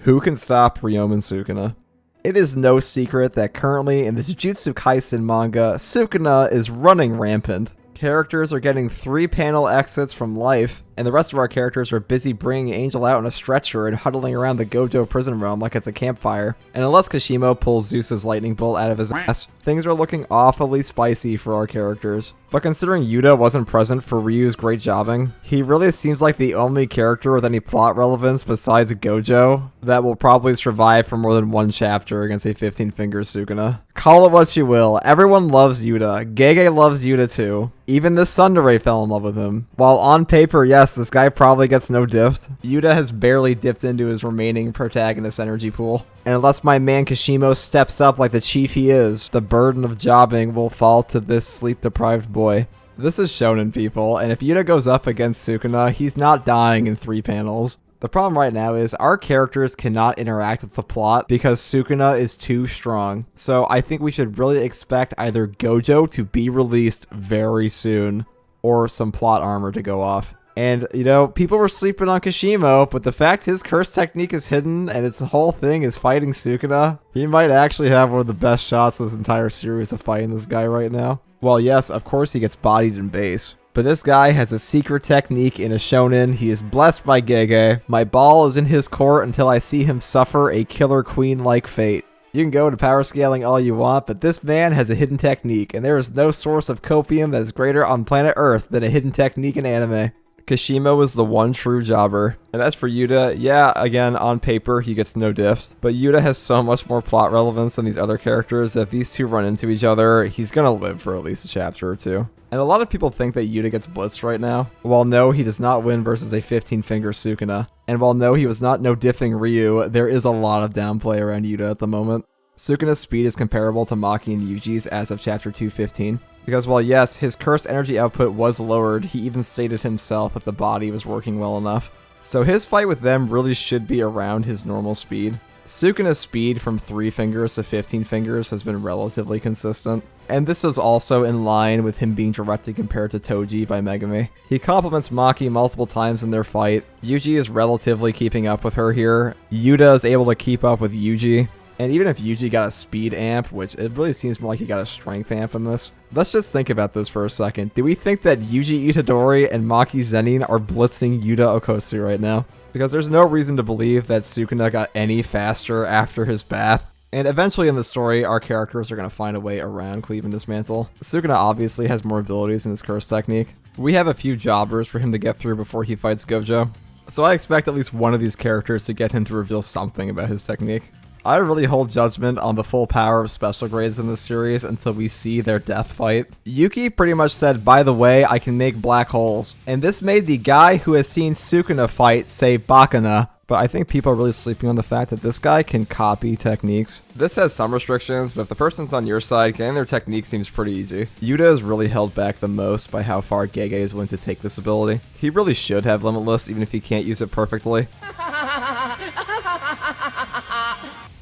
Who can stop Ryomen Sukuna? It is no secret that currently in the Jujutsu Kaisen manga, Sukuna is running rampant. Characters are getting 3-panel exits from life, and the rest of our characters are busy bringing Angel out in a stretcher and huddling around the Gojo prison realm like it's a campfire. And unless Kashimo pulls Zeus's lightning bolt out of his ass, things are looking awfully spicy for our characters. But considering Yuta wasn't present for Ryu's great jobbing, he really seems like the only character with any plot relevance besides Gojo that will probably survive for more than one chapter against a 15-finger Sukuna. Call it what you will, everyone loves Yuta. Gege loves Yuta too. Even this tsundere fell in love with him. While on paper, yes, this guy probably gets no diff, Yuta has barely dipped into his remaining protagonist energy pool. And unless my man Kashimo steps up like the chief he is, the burden of jobbing will fall to this sleep-deprived boy. This is shonen, people, and if Yuta goes up against Sukuna, he's not dying in 3 panels. The problem right now is our characters cannot interact with the plot because Sukuna is too strong. So I think we should really expect either Gojo to be released very soon or some plot armor to go off. And, you know, people were sleeping on Kashimo, but the fact his curse technique is hidden and its whole thing is fighting Sukuna, he might actually have one of the best shots of this entire series of fighting this guy right now. Well, yes, of course he gets bodied in base. But this guy has a secret technique in a shonen. He is blessed by Gege. My ball is in his court until I see him suffer a killer queen-like fate. You can go to power scaling all you want, but this man has a hidden technique, and there is no source of copium that is greater on planet Earth than a hidden technique in anime. Kashimo is the one true jobber. And as for Yuta, yeah, again, on paper, he gets no diff. But Yuta has so much more plot relevance than these other characters that if these two run into each other, he's gonna live for at least a chapter or two. And a lot of people think that Yuta gets blitzed right now. While no, he does not win versus a 15-finger Sukuna. And while no, he was not no-diffing Ryu, there is a lot of downplay around Yuta at the moment. Sukuna's speed is comparable to Maki and Yuji's as of chapter 215. Because while yes, his cursed energy output was lowered, he even stated himself that the body was working well enough. So his fight with them really should be around his normal speed. Sukuna's speed from 3 fingers to 15 fingers has been relatively consistent. And this is also in line with him being directly compared to Toji by Megami. He compliments Maki multiple times in their fight. Yuji is relatively keeping up with her here. Yuta is able to keep up with Yuji. And even if Yuji got a speed amp, which it really seems more like he got a strength amp in this, let's just think about this for a second. Do we think that Yuji Itadori and Maki Zenin are blitzing Yuta Okkotsu right now? Because there's no reason to believe that Sukuna got any faster after his bath. And eventually in the story, our characters are going to find a way around Cleave and Dismantle. Sukuna obviously has more abilities in his curse technique. We have a few jobbers for him to get through before he fights Gojo. So I expect at least one of these characters to get him to reveal something about his technique. I really hold judgment on the full power of special grades in this series until we see their death fight. Yuki pretty much said, by the way, I can make black holes. And this made the guy who has seen Sukuna fight say Bakana. But I think people are really sleeping on the fact that this guy can copy techniques. This has some restrictions, but if the person's on your side, getting their technique seems pretty easy. Yuta is really held back the most by how far Gege is willing to take this ability. He really should have Limitless, even if he can't use it perfectly.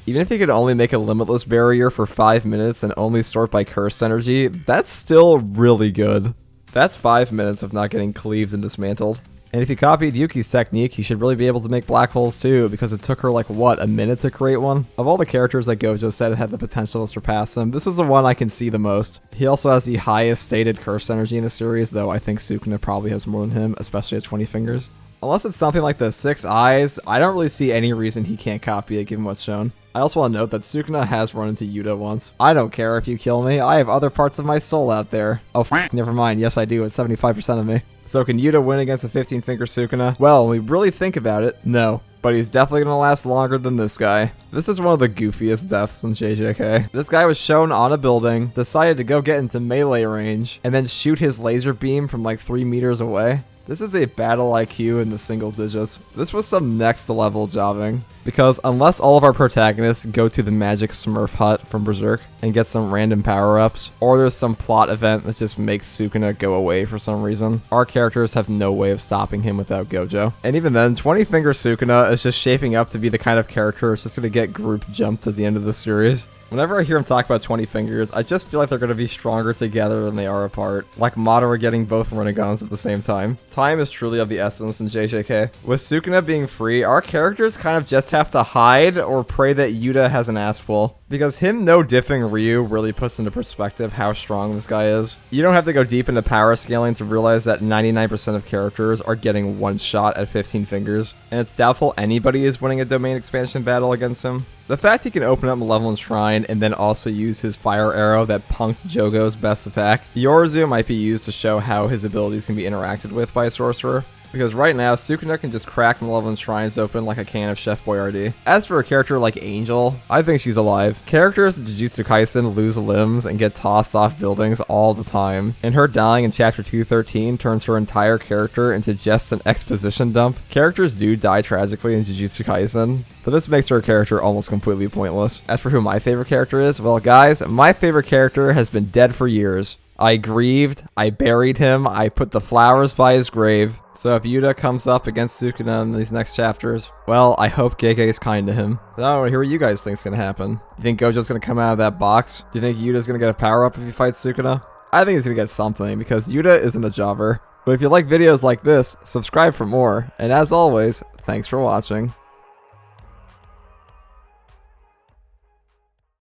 Even if he could only make a limitless barrier for 5 minutes and only sort by curse energy, that's still really good. That's 5 minutes of not getting cleaved and dismantled. And if he copied Yuki's technique, he should really be able to make black holes too, because it took her like, what, a minute to create one? Of all the characters that Gojo said had the potential to surpass him, this is the one I can see the most. He also has the highest stated curse energy in the series, though I think Sukuna probably has more than him, especially at 20 fingers. Unless it's something like the 6 eyes, I don't really see any reason he can't copy it given what's shown. I also want to note that Sukuna has run into Yuta once. I don't care if you kill me, I have other parts of my soul out there. Oh, never mind, yes I do, it's 75% of me. So can Yuta win against a 15-finger Sukuna? Well, when we really think about it, no. But he's definitely going to last longer than this guy. This is one of the goofiest deaths in JJK. This guy was shown on a building, decided to go get into melee range, and then shoot his laser beam from like 3 meters away. This is a battle IQ in the single digits. This was some next level jobbing. Because unless all of our protagonists go to the magic Smurf hut from Berserk and get some random power-ups, or there's some plot event that just makes Sukuna go away for some reason, our characters have no way of stopping him without Gojo. And even then, 20-finger Sukuna is just shaping up to be the kind of character that's just going to get group jumped at the end of the series. Whenever I hear him talk about 20 fingers, I just feel like they're going to be stronger together than they are apart. Like Madara getting both Renegons at the same time. Time is truly of the essence in JJK. With Sukuna being free, our characters kind of just have to hide or pray that Yuta has an ass pull. Because him no-diffing Ryu really puts into perspective how strong this guy is. You don't have to go deep into power scaling to realize that 99% of characters are getting one shot at 15 fingers, and it's doubtful anybody is winning a domain expansion battle against him. The fact he can open up Malevolent Shrine and then also use his fire arrow that punked Jogo's best attack, Yorzu might be used to show how his abilities can be interacted with by a sorcerer. Because right now, Sukuna can just crack Malevolent Shrines open like a can of Chef Boyardee. As for a character like Angel, I think she's alive. Characters in Jujutsu Kaisen lose limbs and get tossed off buildings all the time, and her dying in Chapter 213 turns her entire character into just an exposition dump. Characters do die tragically in Jujutsu Kaisen, but this makes her character almost completely pointless. As for who my favorite character is, well guys, my favorite character has been dead for years. I grieved, I buried him, I put the flowers by his grave. So if Yuta comes up against Sukuna in these next chapters, well, I hope Gege is kind to him. But I don't want to hear what you guys think is going to happen. You think Gojo's going to come out of that box? Do you think Yuta's going to get a power-up if he fights Sukuna? I think he's going to get something, because Yuta isn't a jobber. But if you like videos like this, subscribe for more. And as always, thanks for watching.